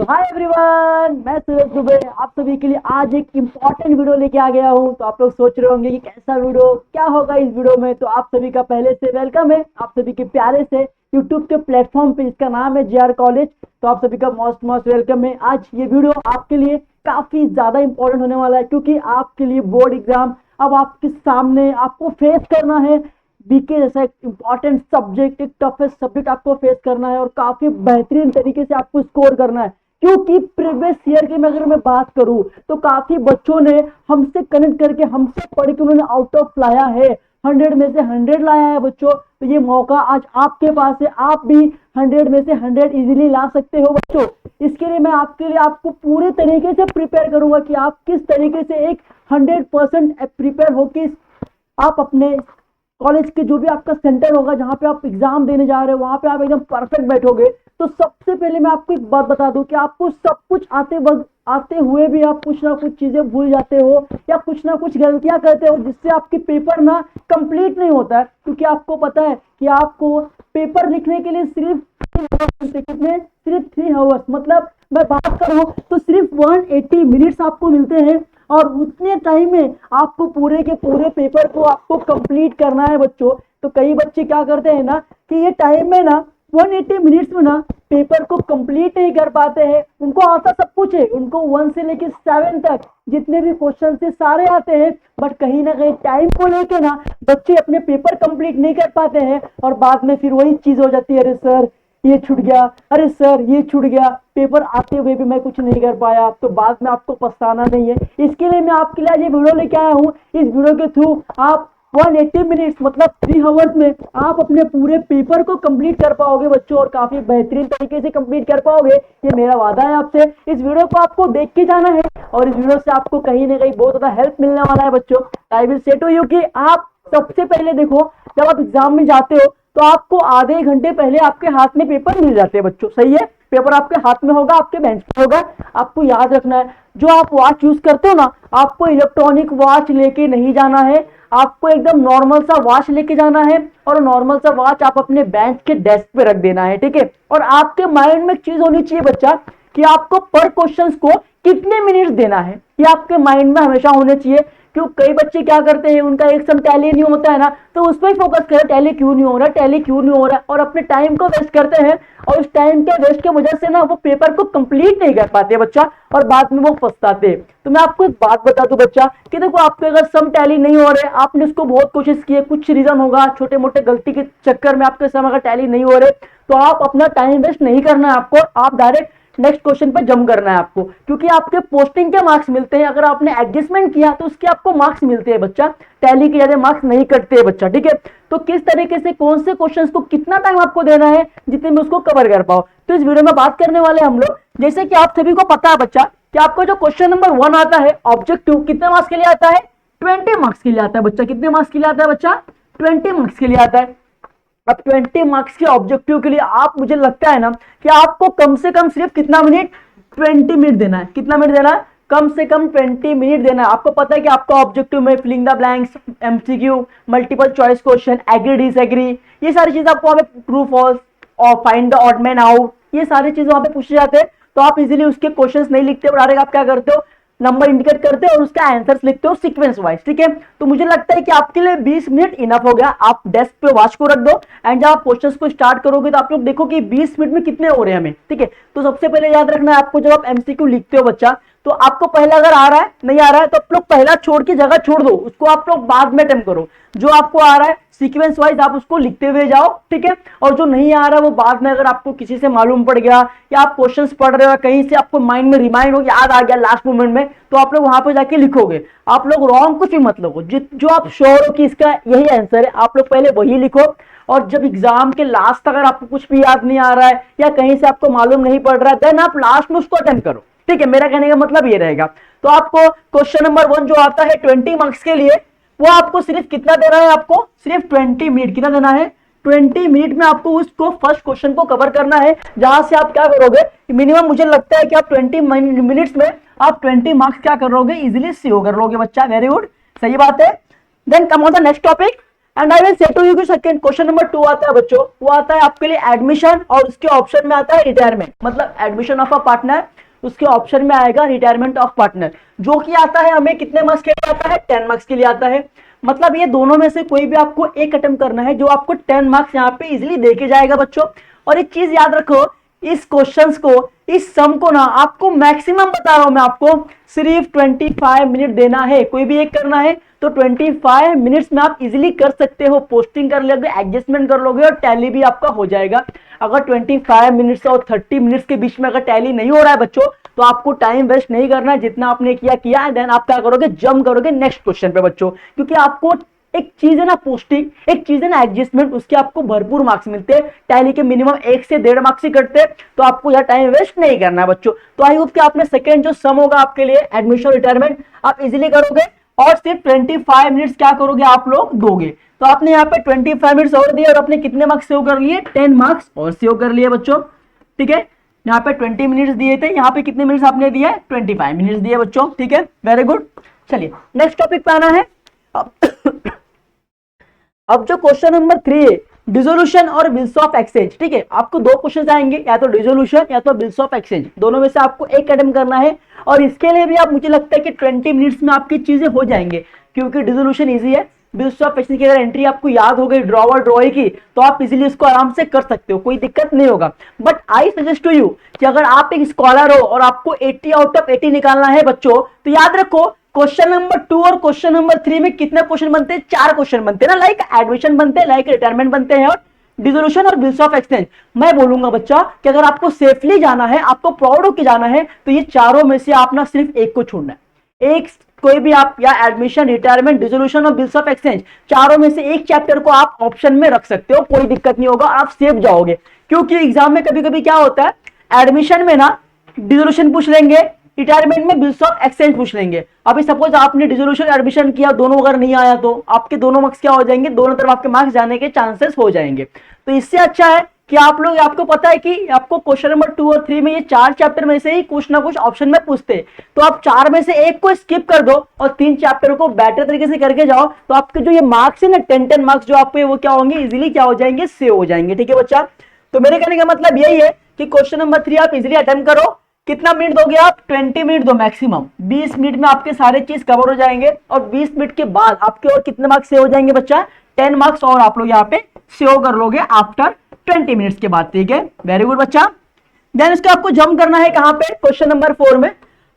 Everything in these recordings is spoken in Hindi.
हाय एवरीवन, मैं सूरज दुबे आप सभी के लिए आज एक इम्पॉर्टेंट वीडियो लेके आ गया हूँ। तो आप लोग सोच रहे होंगे कि कैसा वीडियो क्या होगा इस वीडियो में। तो आप सभी का पहले से वेलकम है, आप सभी के प्यारे से यूट्यूब के प्लेटफॉर्म पे, इसका नाम है JR कॉलेज। तो आप सभी का मोस्ट मोस्ट वेलकम है। आज ये वीडियो आपके लिए काफी ज्यादा इंपॉर्टेंट होने वाला है, क्योंकि आपके लिए बोर्ड एग्जाम अब आपके सामने आपको फेस करना है। बीके जैसा एक इम्पॉर्टेंट सब्जेक्ट, एक टफेस्ट सब्जेक्ट आपको फेस करना है और काफी बेहतरीन तरीके से आपको स्कोर करना है। क्योंकि प्रीवियस ईयर की अगर मैं बात करूं तो काफी बच्चों ने हमसे कनेक्ट करके हमसे पढ़ के उन्होंने आउट ऑफ लाया है, 100 में से 100 लाया है बच्चों। तो ये मौका आज आपके पास है, आप भी 100 में से 100 इजीली ला सकते हो बच्चों। इसके लिए मैं आपके लिए आपको पूरे तरीके से प्रिपेयर करूंगा कि आप किस तरीके से एक 100% प्रिपेयर होकर आप अपने कॉलेज के जो भी आपका सेंटर होगा, जहां पे आप एग्जाम देने जा रहे हो, वहां पे आप एकदम परफेक्ट बैठोगे। तो सबसे पहले मैं आपको एक बात बता दूं कि आपको सब कुछ आते हुए भी आप कुछ ना कुछ चीजें भूल जाते हो या कुछ ना कुछ गलतियां करते हो, जिससे आपकी पेपर ना कंप्लीट नहीं होता है। क्योंकि आपको पता है कि आपको पेपर लिखने के लिए सिर्फ 3 आवर्स, मतलब मैं बात करूं तो सिर्फ 180 मिनट्स आपको मिलते हैं। और उतने टाइम में आपको पूरे के पूरे पेपर को आपको कंप्लीट करना है बच्चों। तो कई बच्चे क्या करते हैं ना कि ये टाइम में ना 180 मिनट्स में ना पेपर को कंप्लीट नहीं कर पाते हैं। उनको आता सब कुछ है, उनको 1 से लेकर 7 तक जितने भी क्वेश्चन से सारे आते हैं, बट कहीं ना कहीं टाइम को लेके ना बच्चे अपने पेपर कंप्लीट नहीं कर पाते हैं। और बाद में फिर वही चीज हो जाती है, अरे सर ये छूट गया, अरे सर ये छूट गया, पेपर आते हुए भी मैं कुछ नहीं कर पाया। तो बाद में आपको पछताना नहीं है। इसके लिए मैं आपके लिए आज ये वीडियो लेके आया हूँ। इस वीडियो के थ्रू आप 180 मिनट्स मतलब 3 आवर्स में आप अपने पूरे पेपर को कंप्लीट कर पाओगे बच्चों, और काफी बेहतरीन तरीके से कंप्लीट कर पाओगे, ये मेरा वादा है आपसे। इस वीडियो को आपको देख के जाना है और इस वीडियो से आपको कहीं ना कहीं बहुत ज्यादा हेल्प मिलने वाला है बच्चों। I will say to you कि आप सबसे पहले देखो, जब आप एग्जाम में जाते हो तो आपको आधे घंटे पहले आपके हाथ में पेपर मिल जाते हैं बच्चों, सही है। पेपर आपके हाथ में होगा, आपके बेंच पे होगा। आपको याद रखना है, जो आप वॉच यूज करते हो ना, आपको इलेक्ट्रॉनिक वॉच लेके नहीं जाना है, आपको एकदम नॉर्मल सा वॉच लेके जाना है। और नॉर्मल सा वॉच आप अपने बेंच के डेस्क पे रख देना है, ठीक है। और आपके माइंड में एक चीज होनी चाहिए बच्चा कि आपको पर क्वेश्चन को कितने मिनट्स देना है, ये आपके माइंड में हमेशा होने चाहिए। क्यों कई बच्चे क्या करते हैं, उनका एक सम टैली नहीं होता है ना, तो उस पर ही फोकस करें, टैली क्यों नहीं हो रहा, टैली क्यों नहीं हो रहा, और अपने टाइम को वेस्ट करते हैं। और उस टाइम के वेस्ट की वजह से ना वो पेपर को कंप्लीट नहीं कर पाते बच्चा, और बाद में वो पछताते हैं। तो मैं आपको एक बात बता दूं बच्चा कि देखो, आपके अगर सम टैली नहीं हो रहे, आपने उसको बहुत कोशिश की है, कुछ रीजन होगा, छोटे मोटे गलती के चक्कर में आपके सम अगर टैली नहीं हो रहे, तो आप अपना टाइम वेस्ट नहीं करना है आपको, आप डायरेक्ट नेक्स्ट क्वेश्चन पे जंप करना है आपको। क्योंकि आपके पोस्टिंग के मार्क्स मिलते हैं, अगर आपने एडजस्टमेंट किया तो उसके आपको मार्क्स मिलते हैं बच्चा, टैली के ज्यादा मार्क्स नहीं कटते हैं बच्चा, ठीक है। तो किस तरीके से कौन से क्वेश्चंस को कितना टाइम आपको देना है, जितने में उसको कवर कर पाओ, तो इस वीडियो में बात करने वाले हम लोग। जैसे कि आप सभी को पता है बच्चा कि आपको जो क्वेश्चन नंबर 1 आता है ऑब्जेक्टिव, कितने मार्क्स के लिए आता है, 20 मार्क्स के लिए आता है बच्चा। कितने मार्क्स के लिए आता है बच्चा, 20 मार्क्स के लिए आता है। अब 20 मार्क्स के ऑब्जेक्टिव के लिए आप, मुझे लगता है ना कि आपको कम से कम सिर्फ कितना मिनट, 20 मिनट देना है। कितना मिनट देना है, कम से कम 20 मिनट देना है। आपको पता है कि आपका ऑब्जेक्टिव में filling the blanks, MCQ, multiple choice question, agree disagree, ये सारी चीजें आपको वहां पे, ट्रू फॉल्स और find the odd man out, ये सारी चीजें वहां पे पूछे जाते हैं। तो आप इजीली उसके क्वेश्चंस नहीं लिखते, डायरेक्ट आप क्या करते हो, नंबर इंडिकेट करते हो और उसका आंसर्स लिखते हो सीक्वेंस वाइज, ठीक है। तो मुझे लगता है कि आपके लिए 20 मिनट इनफ हो गया। आप डेस्क पे वॉच को रख दो एंड जब आप क्वेश्चंस को स्टार्ट करोगे तो आप लोग देखो कि 20 मिनट में कितने हो रहे हैं हमें, ठीक है। तो सबसे पहले याद रखना है आपको, जब आप MCQ लिखते हो बच्चा, तो आपको पहला अगर आ रहा है, नहीं आ रहा है, तो आप लोग पहला छोड़ के जगह छोड़ दो, उसको आप लोग बाद में अटेम्प्ट करो। जो आपको आ रहा है सीक्वेंस वाइज आप उसको लिखते हुए जाओ, ठीक है। और जो नहीं आ रहा वो बाद में, अगर आपको किसी से मालूम पड़ गया या आप क्वेश्चंस पढ़ रहे हो, कहीं से आपको माइंड में रिमाइंड हो, याद आ गया लास्ट मोमेंट में, तो आप लोग वहां पे जाके लिखोगे। आप लोग रॉन्ग कुछ भी मत लिखो, जो आप श्योर हो कि इसका यही आंसर है, आप लोग पहले वही लिखो। और जब एग्जाम के लास्ट तक अगर आपको कुछ भी याद नहीं आ रहा है या कहीं से आपको मालूम नहीं पड़ रहा है, देन आप लास्ट में उसको अटेम्प्ट करो, ठीक है। मेरा कहने का मतलब ये रहेगा। तो आपको क्वेश्चन नंबर 1 जो आता है 20 मार्क्स के लिए, वो आपको सिर्फ कितना देना है, आपको सिर्फ 20 मिनट। कितना देना है, 20 मिनट में आपको उसको फर्स्ट क्वेश्चन को कवर करना है। जहां से आप क्या करोगे, मिनिमम मुझे लगता है कि आप 20 मिनट्स में आप 20 मार्क्स क्या करोगे, इजिली सीओ कर लोगे बच्चा। वेरी गुड, सही बात है। Then come on the next topic. And I will say to you कि सेकंड क्वेश्चन नंबर 2 आता है बच्चों, वो आता है आपके लिए एडमिशन और उसके ऑप्शन में आता है रिटायरमेंट, मतलब एडमिशन ऑफ अ पार्टनर, उसके ऑप्शन में आएगा रिटायरमेंट ऑफ पार्टनर, जो कि आता है हमें कितने मार्क्स के लिए आता है, 10 मार्क्स के लिए आता है। मतलब ये दोनों में से कोई भी आपको एक अटेम्प्ट करना है जो आपको 10 मार्क्स यहाँ पे इजिली देके जाएगा बच्चों। और एक चीज याद रखो, इस क्वेश्चंस को, इस सम को ना आपको मैक्सिमम बता रहा हूं मैं आपको, सिर्फ 25 मिनट देना है, कोई भी एक करना है तो 25 मिनट्स में आप इजीली कर सकते हो, पोस्टिंग कर लोगे, एडजस्टमेंट कर लोगे और टैली भी आपका हो जाएगा। अगर 25 मिनट्स और 30 मिनट्स के बीच में अगर टैली नहीं हो रहा है बच्चों, तो आपको टाइम वेस्ट नहीं करना है, जितना आपने किया देन आप क्या करोगे, जंप करोगे नेक्स्ट क्वेश्चन पे बच्चों, क्योंकि आपको एक चीज है ना पोस्टिंग, एक चीज है ना एडजस्टमेंट, उसके आपको भरपूर मार्क्स मिलते हैं, टैली के मिनिमम 1 से 1.5 मार्क्स ही कटते हैं, तो आपको यह टाइम वेस्ट नहीं करना है बच्चों। तो आई होप कि आपने सेकंड जो सम होगा आपके लिए एडमिशन रिटायरमेंट आप इजीली करोगे और सिर्फ 25 मिनट्स क्या करोगे आप लोग दोगे। तो आपने यहाँ पे 25 मिनट्स और दिए और अपने कितने मार्क्स सेव कर लिए, 10 मार्क्स और सेव कर लिए बच्चों, ठीक है। यहाँ पे 20 मिनट्स दिए थे, यहाँ पे कितने मिनट्स आपने दिए, 25 मिनट्स दिए बच्चों, ठीक है, वेरी गुड। चलिए नेक्स्ट टॉपिक पे आना है। अब जो क्वेश्चन नंबर 3 है, डिसोल्यूशन और बिल्स ऑफ एक्सचेंज, ठीक है, आपको दो क्वेश्चन आएंगे, या तो डिसोल्यूशन या तो बिल्स ऑफ एक्सचेंज, दोनों में से आपको एक अटेम्प्ट करना है। और इसके लिए भी आप, मुझे लगता है कि 20 मिनट्स में आपकी चीजें हो जाएंगे, क्योंकि डिसोल्यूशन इजी है, बिल्स ऑफ एक्सचेंज की अगर एंट्री आपको याद हो गई ड्रॉवर ड्रॉई की, तो आप इजीली इसको आराम से कर सकते हो, कोई दिक्कत नहीं होगा। But I suggest to you कि अगर आप एक स्कॉलर हो और आपको 80 आउट ऑफ 80 निकालना है बच्चों, तो याद रखो क्वेश्चन नंबर 2 और क्वेश्चन नंबर 3 में कितने क्वेश्चन बनते हैं, 4 क्वेश्चन बनते हैं ना, लाइक एडमिशन बनते हैं, लाइक रिटायरमेंट बनते हैं और डिसोल्यूशन और बिल्स ऑफ एक्सचेंज। मैं बोलूंगा बच्चा कि अगर आपको सेफली जाना है, आपको प्राउड होकर जाना है, तो ये चारों में से आप ना सिर्फ एक को छोड़ना है, एक कोई भी आप, या एडमिशन, रिटायरमेंट, डिसोल्यूशन और बिल्स ऑफ एक्सचेंज, चारों में से एक चैप्टर को आप ऑप्शन में रख सकते हो, कोई दिक्कत नहीं होगा, आप सेफ जाओगे। क्योंकि एग्जाम में कभी कभी क्या होता है, एडमिशन में ना डिसोल्यूशन पूछ लेंगे, रिटायरमेंट में बिल्स ऑफ एक्सचेंज पूछ लेंगे। अभी सपोज आपने डिसोल्यूशन एडमिशन किया, दोनों अगर नहीं आया तो आपके दोनों मार्क्स क्या हो जाएंगे, दोनों तरफ आपके मार्क्स जाने के चांसेस हो जाएंगे। तो इससे अच्छा है कि आप लोग, आपको पता है कि आपको क्वेश्चन नंबर 2 और 3 में ये 4 चैप्टर में से ही कुछ ना कुछ ऑप्शन में पूछते, तो आप 4 में से एक को स्किप कर दो और 3 चैप्टर को बेटर तरीके से करके जाओ, तो आपके जो ये मार्क्स है ना 10 मार्क्स जो आपके, वो क्या होंगे, इजीली क्या हो जाएंगे, सेव हो जाएंगे, ठीक है बच्चा। तो मेरे कहने का मतलब यही है कि क्वेश्चन नंबर 3 आप इजीली अटेम्प्ट करो। कितना मिनट दोगे आप, 20 मिनट दो मैक्सिमम, 20 मिनट में आपके सारे चीज कवर हो जाएंगे और 20 मिनट के बाद आपके और कितने मार्क्स सेव हो जाएंगे बच्चा, 10 मार्क्स और आप लोग यहाँ पे सेव कर लोगे आफ्टर 20 मिनट्स के बाद, ठीक है, वेरी गुड बच्चा। देन इसका आपको जंप करना है कहां पे, क्वेश्चन नंबर 4 में।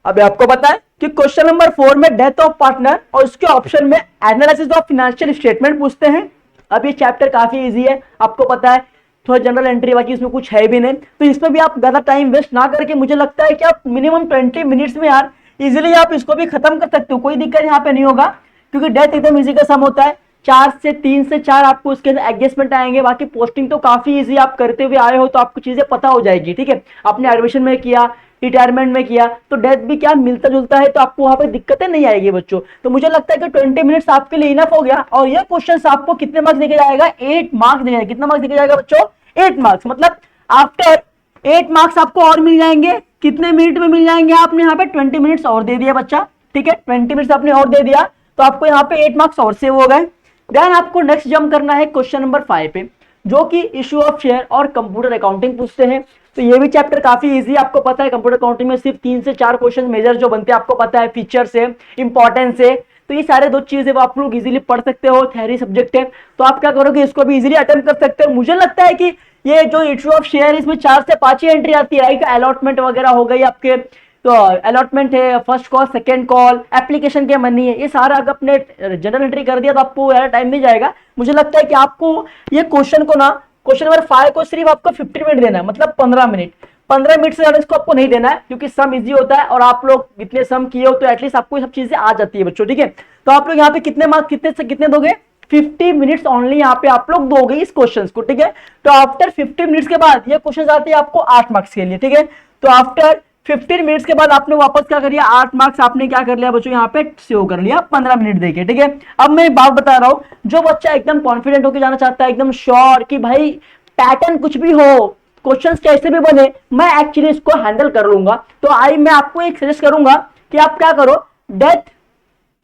अभी आपको पता है कि क्वेश्चन नंबर 4 में डेथ ऑफ पार्टनर और उसके ऑप्शन में एनालिसिस ऑफ फाइनेंशियल स्टेटमेंट पूछते हैं। अब ये चैप्टर काफी इजी है, आपको पता है, थोड़ा जनरल एंट्री, बाकी इसमें कुछ है भी नहीं, तो इसमें भी आप ज्यादा टाइम वेस्ट ना करके, मुझे लगता है कि आप मिनिमम 20 मिनट्स में यार इजीली आप इसको भी खत्म कर सकते हो, कोई दिक्कत यहाँ पे नहीं होगा, क्योंकि डेथ एकदम इजी का सम होता है, 3 से 4 आपको उसके अंदर एडजस्टमेंट आएंगे, बाकी पोस्टिंग तो काफी इजी आप करते हुए आए हो, तो आपको चीजें पता हो जाएगी, ठीक है। आपने एडमिशन में किया, रिटायरमेंट में किया, तो डेथ भी क्या मिलता जुलता है, तो आपको वहां पे दिक्कतें नहीं आएगी बच्चों। तो मुझे लगता है कि 20 मिनट्स आपके लिए इनफ हो गया, और ये क्वेश्चन आपको कितने मार्क्स देके जाएगा, 8 मार्क्स देगा। कितना मार्क्स देके जाएगा बच्चों, 8 मार्क्स, मतलब आफ्टर 8 मार्क्स आपको और मिल जाएंगे। कितने मिनट में मिल जाएंगे, आपने यहाँ पे 20 मिनट्स और दे दिया बच्चा, ठीक है, 20 मिनट्स आपने और दे दिया, तो आपको यहाँ पे 8 मार्क्स और सेव हो गए। देन आपको नेक्स्ट जंप करना है क्वेश्चन नंबर 5 पे, जो कि इशू ऑफ शेयर और कंप्यूटर अकाउंटिंग पूछते हैं। तो ये भी चैप्टर काफी इजी, आपको पता है कंप्यूटर अकाउंटिंग में सिर्फ 3 से 4 क्वेश्चन मेजर जो बनते हैं, आपको पता है, फीचर से, इंपॉर्टेंस से, तो ये सारे 2 चीजें वो आप लोग इजीली पढ़ सकते हो, थ्योरी सब्जेक्ट है, तो आप क्या करोगे, इसको भी इजीली अटेम्प्ट कर सकते हो। मुझे लगता है कि ये जो इशू ऑफ शेयर, इसमें 4 से 5 ही एंट्री आती है, राइट, अलॉटमेंट वगैरह हो गई आपके, तो अलॉटमेंट है, first call, second call, application के मनी है, ये सारा अगर आपने जनरल एंट्री कर दिया तो आपको यार टाइम नहीं जाएगा। मुझे लगता है कि आपको ये क्वेश्चन को ना, क्वेश्चन नंबर 5 को सिर्फ आपको 15 मिनट देना है, मतलब 15 मिनट, 15 मिनट से ज्यादा इसको आपको नहीं देना है, क्योंकि सम इजी होता है और आप लोग इतने सम किए हो तो एटलीस्ट आपको सब चीजें आ जाती है बच्चों, ठीक है। तो आप लोग यहाँ पे कितने मार्क्स, कितने से कितने दोगे, 50 मिनट्स ओनली यहाँ पे आप लोग दोगे इस क्वेश्चन को, ठीक है। तो आफ्टर 50 मिनट्स के बाद ये क्वेश्चन आते हैं आपको 8 मार्क्स के लिए, ठीक है। तो आफ्टर 15 मिनट्स के बाद आपने वापस क्या कर लिया, 8 मार्क्स आपने क्या कर लिया बच्चों, यहाँ पे सेव कर लिया 15 मिनट देके, ठीक है। अब मैं बात बता रहा हूँ, जो बच्चा एकदम कॉन्फिडेंट होकर जाना चाहता है, एकदम श्योर कि भाई पैटर्न कुछ भी हो, क्वेश्चंस कैसे भी बने, मैं एक्चुअली इसको हैंडल कर लूंगा, तो मैं आपको एक सजेस्ट करूंगा कि आप क्या करो, death,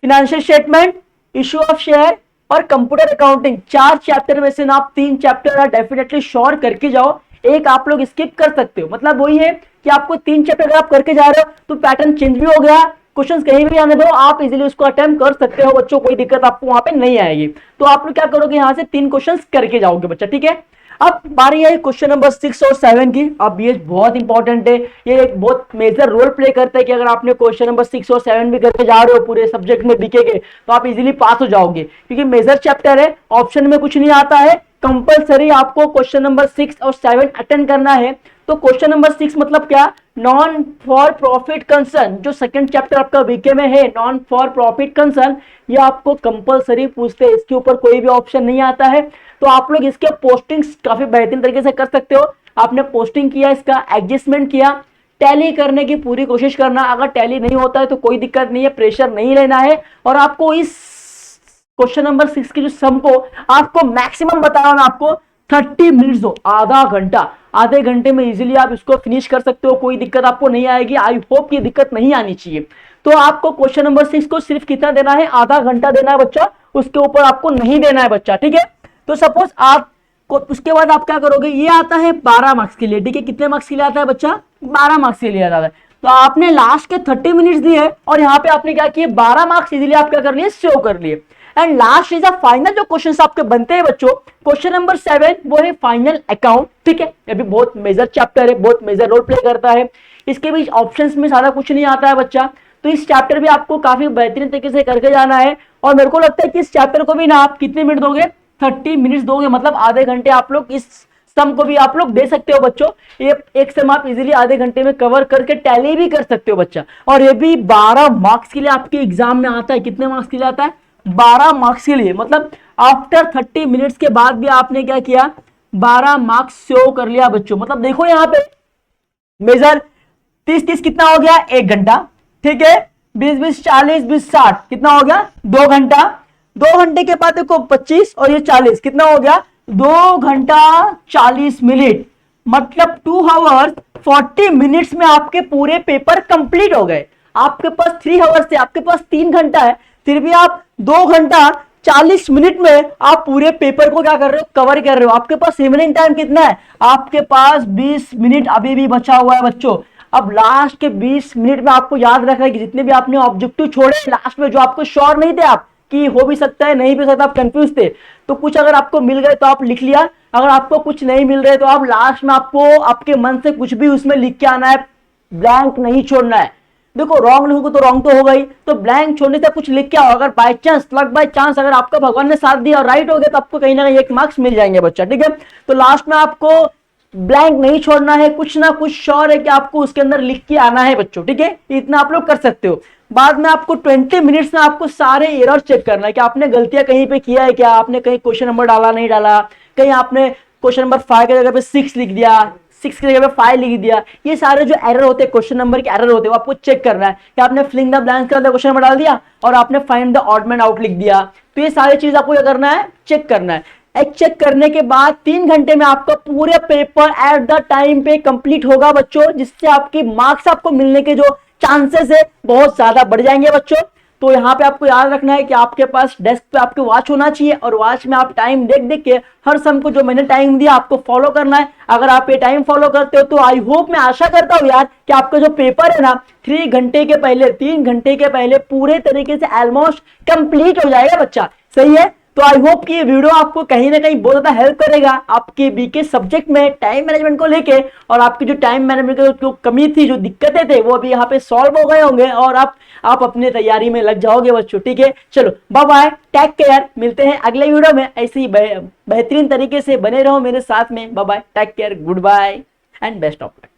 financial statement, issue of share, और कंप्यूटर अकाउंटिंग, 4 चैप्टर में से ना आप 3 चैप्टर डेफिनेटली श्योर करके जाओ, एक आप लोग स्किप कर सकते हो। मतलब वही है कि आपको 3 चैप्टर अगर आप करके जा रहे हो तो पैटर्न चेंज भी हो गया, क्वेश्चंस कहीं भी आने दो, आप इजीली उसको अटेम्प्ट कर सकते हो बच्चों, कोई दिक्कत आपको वहां पे नहीं आएगी। तो आप लोग क्या करोगे, यहां से 3 क्वेश्चंस करके जाओगे बच्चा, ठीक है। अब बारी है क्वेश्चन नंबर 6 और 7 की। अब ये बहुत इंपॉर्टेंट है, ये एक बहुत मेजर रोल प्ले करता है कि अगर आपने क्वेश्चन नंबर 6 और 7 भी करके जा रहे हो पूरे सब्जेक्ट में बीके के, तो आप इजीली पास हो जाओगे, क्योंकि मेजर चैप्टर है, ऑप्शन में कुछ नहीं आता है, कंपलसरी आपको क्वेश्चन नंबर 6 और 7 अटेंड करना है। तो क्वेश्चन नंबर 6 मतलब क्या, नॉन फॉर प्रॉफिट कंसर्न, जो सेकंड चैप्टर आपका बीके में है नॉन फॉर प्रॉफिट कंसर्न, ये आपको कंपलसरी पूछते हैं, इसके ऊपर कोई भी ऑप्शन नहीं आता है। तो आप लोग इसके पोस्टिंग्स काफी बेहतरीन तरीके से कर सकते हो। आपने पोस्टिंग किया, इसका एडजस्टमेंट किया, टैली करने की पूरी कोशिश करना, अगर टैली नहीं होता है तो कोई दिक्कत नहीं है, प्रेशर नहीं लेना है। और आपको इस क्वेश्चन नंबर 6 की जो सम को आपको मैक्सिमम बता रहा हूं, आपको 30 मिनट्स दो, आधा घंटा, आधे घंटे में इजीली आप इसको फिनिश कर सकते हो, कोई दिक्कत आपको नहीं आएगी। आई होप की दिक्कत नहीं आनी चाहिए। तो आपको क्वेश्चन नंबर 6 को सिर्फ कितना देना है, आधा घंटा देना है बच्चा, उसके ऊपर आपको नहीं देना है बच्चा, ठीक है। तो सपोज आप उसके बाद आप क्या करोगे, ये आता है 12 मार्क्स के लिए, ठीक है। कितने मार्क्स के लिए आता है बच्चा, 12 मार्क्स के लिए आता है। तो आपने लास्ट के 30 मिनट्स दिए और यहाँ पे आपने क्या किया, 12 मार्क्स इजीली आप क्या कर लिए, सेव कर लिए। And last is a final जो क्वेश्चंस आपके बनते हैं बच्चों, क्वेश्चन नंबर 7 वो है फाइनल अकाउंट, ठीक है। ये भी बहुत मेजर चैप्टर है, बहुत मेजर रोल प्ले करता है, इसके बीच ऑप्शंस में ज्यादा कुछ नहीं आता है बच्चा। तो इस चैप्टर भी आपको काफी बेहतरीन तरीके से करके जाना है। और मेरे को लगता है कि इस चैप्टर को भी ना आप कितने मिनट दोगे, 30 मिनट्स दोगे, मतलब आधे घंटे आप लोग इस सम को भी आप लोग दे सकते हो बच्चों। ये एक सम आप इजीली आधे घंटे में कवर करके टैली भी कर सकते हो बच्चा। और ये भी 12 मार्क्स के लिए आपके एग्जाम में आता है। कितने मार्क्स के लिए आता है, 12 मार्क्स के लिए। मतलब आफ्टर 30 मिनट्स के बाद भी आपने क्या किया, 12 मार्क्स सेव कर लिया बच्चों। मतलब देखो यहाँ पे मेजर 30-30 कितना हो गया, 1 घंटा, ठीक है। 20-20 40 20 60 कितना हो गया, 2 घंटा। 2 घंटे के बाद देखो 25 और ये 40 कितना हो गया, 2 घंटा 40 मिनट। मतलब 2 आवर्स 40 मिनट्स में आपके पूरे पेपर कंप्लीट हो गए। आपके पास 3 आवर्स थे, आपके पास 3 घंटा है, फिर भी आप 2 घंटा 40 मिनट में आप पूरे पेपर को क्या कर रहे हो, कवर कर रहे हो। आपके पास रिमेनिंग टाइम कितना है, आपके पास 20 मिनट अभी भी बचा हुआ है बच्चों। अब लास्ट के 20 मिनट में आपको याद रखना है कि जितने भी आपने ऑब्जेक्टिव छोड़े लास्ट में, जो आपको श्योर नहीं थे आप कि हो भी सकता है नहीं भी सकता, आप कंफ्यूज थे, तो कुछ अगर आपको मिल गए तो आप लिख लिया। अगर आपको कुछ नहीं मिल रहे तो आप लास्ट में आपको आपके मन से कुछ भी उसमें लिख के आना है, ब्लैंक नहीं छोड़ना है। देखो रॉन्ग लिखोगे तो रॉन्ग तो हो गई, तो ब्लैंक छोड़ने से कुछ लिख के आओ। अगर by chance, luck by chance, अगर आपका भगवान ने साथ दिया और राइट हो गया तो आपको कहीं ना कहीं 1 मार्क्स मिल जाएंगे बच्चा, ठीक है। तो लास्ट में आपको ब्लैंक नहीं छोड़ना है, कुछ ना कुछ श्योर है कि आपको उसके अंदर लिख के आना है बच्चों, ठीक है। इतना आप लोग कर सकते हो। बाद में आपको 20 मिनट्स में आपको सारे एरर चेक करना है कि आपने गलतियां कहीं पे किया है क्या, आपने कहीं क्वेश्चन नंबर डाला नहीं डाला, कहीं आपने क्वेश्चन नंबर 5 की जगह पे 6 लिख दिया, 6 की जगह पे 5 लिख दिया। ये सारे जो एरर होते हैं, क्वेश्चन नंबर के एरर होते हैं, वो आपको चेक करना है कि आपने फिलिंग द ब्लैंक्स का क्वेश्चन नंबर डाल दिया और आपने find the odd man out लिख दिया। तो ये सारी चीज आपको क्या करना है, चेक करना है। चेक करने के बाद 3 घंटे में आपका पूरे पेपर एट द टाइम पे कंप्लीट होगा बच्चों, जिससे आपकी मार्क्स आपको मिलने के जो चांसेस है बहुत ज्यादा बढ़ जाएंगे बच्चों। तो यहाँ पे आपको याद रखना है कि आपके पास डेस्क पे आपके वॉच होना चाहिए और वॉच में आप टाइम देख देख के हर सम को जो मैंने टाइम दिया आपको फॉलो करना है। अगर आप ये टाइम फॉलो करते हो तो आई होप, मैं आशा करता हूँ यार कि आपका जो पेपर है ना 3 घंटे के पहले, 3 घंटे के पहले पूरे तरीके से ऑलमोस्ट कंप्लीट हो जाएगा बच्चा, सही है। तो आई होप कि ये वीडियो आपको कहीं ना कहीं बहुत ज्यादा हेल्प करेगा आपके बीके सब्जेक्ट में टाइम मैनेजमेंट को लेके, और आपकी जो टाइम मैनेजमेंट की जो कमी थी, जो दिक्कतें थे, वो अभी यहाँ पे सॉल्व हो गए होंगे और आप अपने तैयारी में लग जाओगे बच्चों, ठीक है। चलो बाय बाय, टेक केयर, मिलते हैं अगले वीडियो में। ऐसे ही बेहतरीन तरीके से बने रहो मेरे साथ में। Bye bye, take care, goodbye and best of luck.